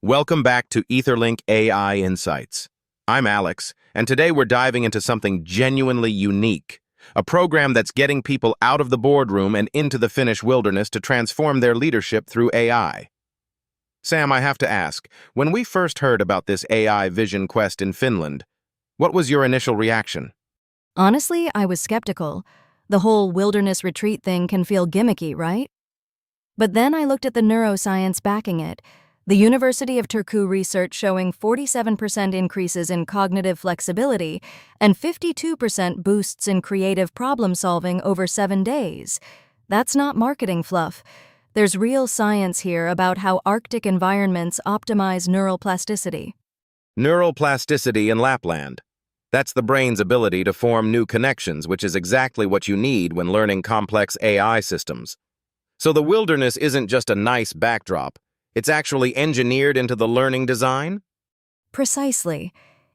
Welcome back to EtherLink AI Insights. I'm Alex, and today we're diving into something genuinely unique, a program that's getting people out of the boardroom and into the Finnish wilderness to transform their leadership through AI. Sam, I have to ask, when we first heard about this AI Vision Quest in Finland, what was your initial reaction? Honestly, I was skeptical. The whole wilderness retreat thing can feel gimmicky, right? But then I looked at the neuroscience backing it. The University of Tuku research showing 47% increases in cognitive flexibility and 52% boosts in creative problem solving over 7 days. That's not marketing fluff. There's real science here about how Arctic environments optimize neural plasticity. Neural plasticity in Lapland. That's the brain's ability to form new connections, which is exactly what you need when learning complex AI systems. So the wilderness isn't just a nice backdrop, it's actually engineered into the learning design? Precisely.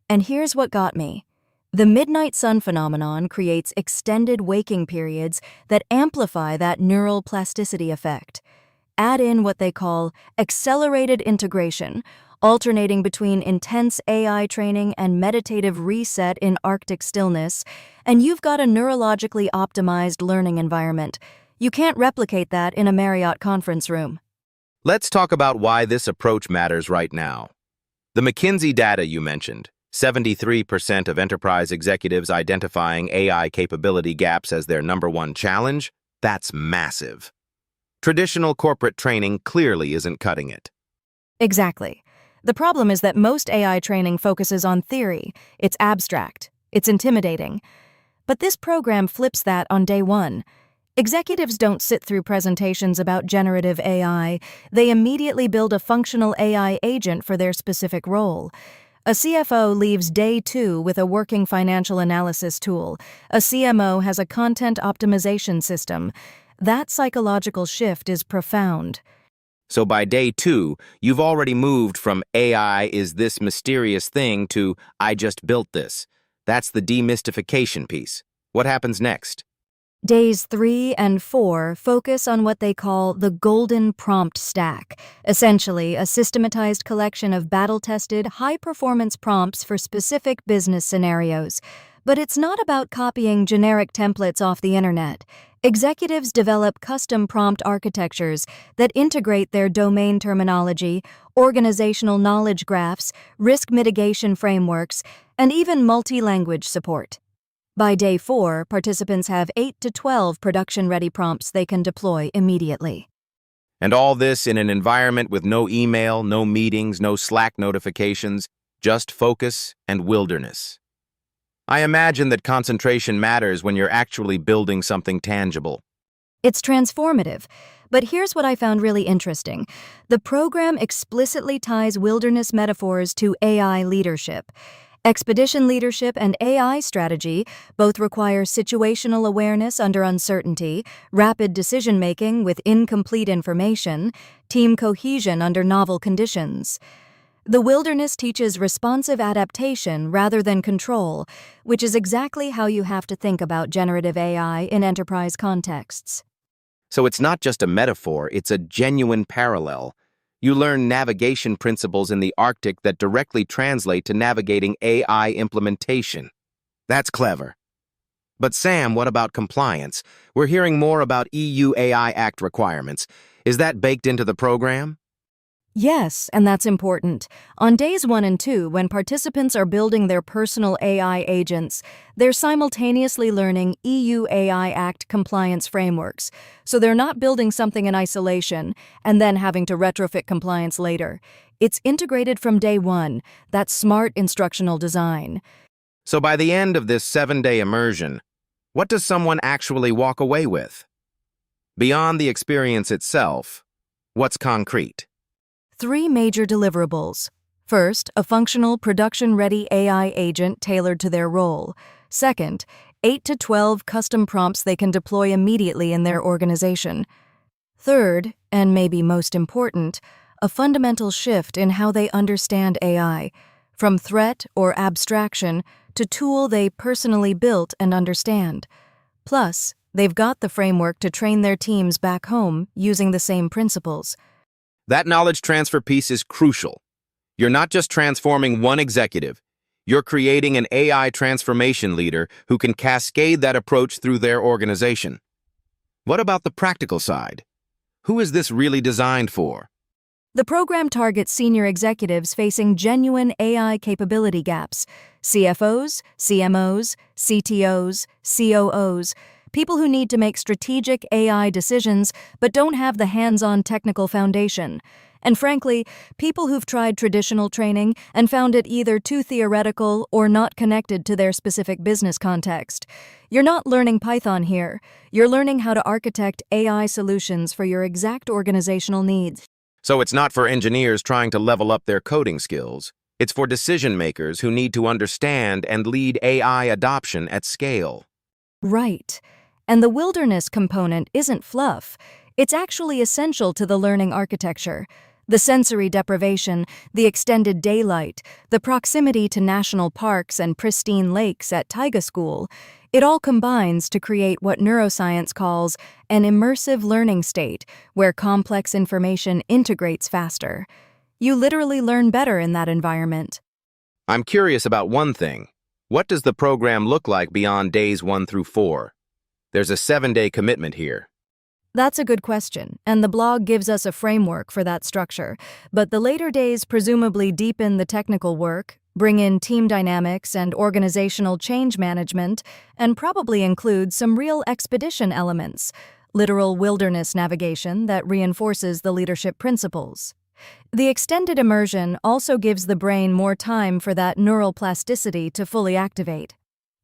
And here's what got me. The midnight sun phenomenon creates extended waking periods that amplify that neural plasticity effect. Add in what they call accelerated integration, alternating between intense AI training and meditative reset in Arctic stillness, and you've got a neurologically optimized learning environment. You can't replicate that in a Marriott conference room. Let's talk about why this approach matters right now. The McKinsey data you mentioned, 73% of enterprise executives identifying AI capability gaps as their #1 challenge, that's massive. Traditional corporate training clearly isn't cutting it. Exactly. The problem is that most AI training focuses on theory. It's abstract. It's intimidating. But this program flips that on day one. Executives don't sit through presentations about generative AI. They immediately build a functional AI agent for their specific role. A CFO leaves day 2 with a working financial analysis tool. A CMO has a content optimization system. That psychological shift is profound. So by day 2, you've already moved from AI is this mysterious thing to I just built this. That's the demystification piece. What happens next? Days 3 and 4 focus on what they call the golden prompt stack, essentially a systematized collection of battle-tested, high-performance prompts for specific business scenarios. But it's not about copying generic templates off the internet. Executives develop custom prompt architectures that integrate their domain terminology, organizational knowledge graphs, risk mitigation frameworks, and even multi-language support. By day 4, participants have 8 to 12 production-ready prompts they can deploy immediately. And all this in an environment with no email, no meetings, no Slack notifications, just focus and wilderness. I imagine that concentration matters when you're actually building something tangible. It's transformative, but here's what I found really interesting. The program explicitly ties wilderness metaphors to AI leadership. Expedition leadership and AI strategy both require situational awareness under uncertainty, rapid decision-making with incomplete information, team cohesion under novel conditions. The wilderness teaches responsive adaptation rather than control, which is exactly how you have to think about generative AI in enterprise contexts. So it's not just a metaphor, it's a genuine parallel. You learn navigation principles in the Arctic that directly translate to navigating AI implementation. That's clever. But Sam, what about compliance? We're hearing more about EU AI Act requirements. Is that baked into the program? Yes, and that's important. On days 1 and 2, when participants are building their personal AI agents, they're simultaneously learning EU AI Act compliance frameworks. So they're not building something in isolation and then having to retrofit compliance later. It's integrated from day 1. That's smart instructional design. So by the end of this 7-day immersion, what does someone actually walk away with? Beyond the experience itself, what's concrete? 3 major deliverables. First, a functional, production-ready AI agent tailored to their role. Second, 8 to 12 custom prompts they can deploy immediately in their organization. Third, and maybe most important, a fundamental shift in how they understand AI, from threat or abstraction to tool they personally built and understand. Plus, they've got the framework to train their teams back home using the same principles. That knowledge transfer piece is crucial. You're not just transforming one executive, you're creating an AI transformation leader who can cascade that approach through their organization. What about the practical side? Who is this really designed for? The program targets senior executives facing genuine AI capability gaps: CFOs, CMOs, CTOs, COOs, people who need to make strategic AI decisions but don't have the hands-on technical foundation. And frankly, people who've tried traditional training and found it either too theoretical or not connected to their specific business context. You're not learning Python here. You're learning how to architect AI solutions for your exact organizational needs. So it's not for engineers trying to level up their coding skills. It's for decision makers who need to understand and lead AI adoption at scale. Right. And the wilderness component isn't fluff. It's actually essential to the learning architecture. The sensory deprivation, the extended daylight, the proximity to national parks and pristine lakes at Taiga School, it all combines to create what neuroscience calls an immersive learning state, where complex information integrates faster. You literally learn better in that environment. I'm curious about one thing. What does the program look like beyond days 1 through 4? There's a 7-day commitment here. That's a good question, and the blog gives us a framework for that structure. But the later days presumably deepen the technical work, bring in team dynamics and organizational change management, and probably include some real expedition elements, literal wilderness navigation that reinforces the leadership principles. The extended immersion also gives the brain more time for that neural plasticity to fully activate.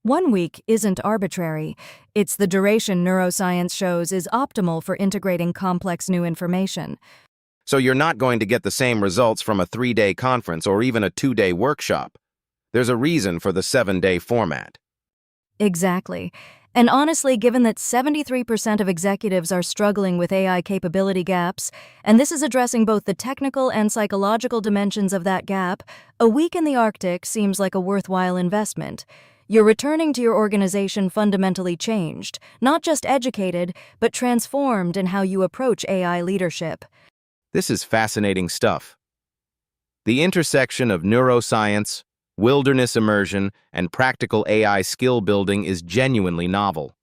1 week isn't arbitrary. It's the duration neuroscience shows is optimal for integrating complex new information. So you're not going to get the same results from a 3-day conference or even a 2-day workshop. There's a reason for the 7-day format. Exactly. And honestly, given that 73% of executives are struggling with AI capability gaps, and this is addressing both the technical and psychological dimensions of that gap, a week in the Arctic seems like a worthwhile investment. You're returning to your organization fundamentally changed, not just educated, but transformed in how you approach AI leadership. This is fascinating stuff. The intersection of neuroscience, wilderness immersion, and practical AI skill building is genuinely novel.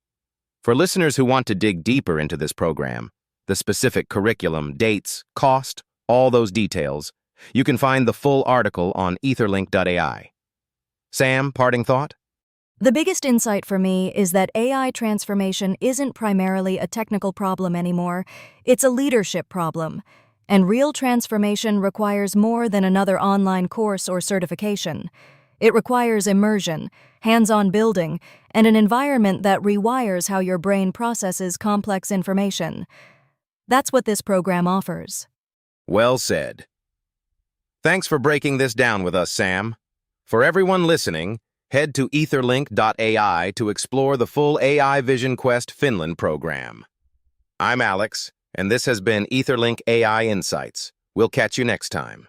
For listeners who want to dig deeper into this program, the specific curriculum, dates, cost, all those details, you can find the full article on etherlink.ai. Sam, parting thought? The biggest insight for me is that AI transformation isn't primarily a technical problem anymore. It's a leadership problem. And real transformation requires more than another online course or certification. It requires immersion, hands-on building, and an environment that rewires how your brain processes complex information. That's what this program offers. Well said. Thanks for breaking this down with us, Sam. For everyone listening, head to etherlink.ai to explore the full AI Vision Quest Finland program. I'm Alex, and this has been EtherLink AI Insights. We'll catch you next time.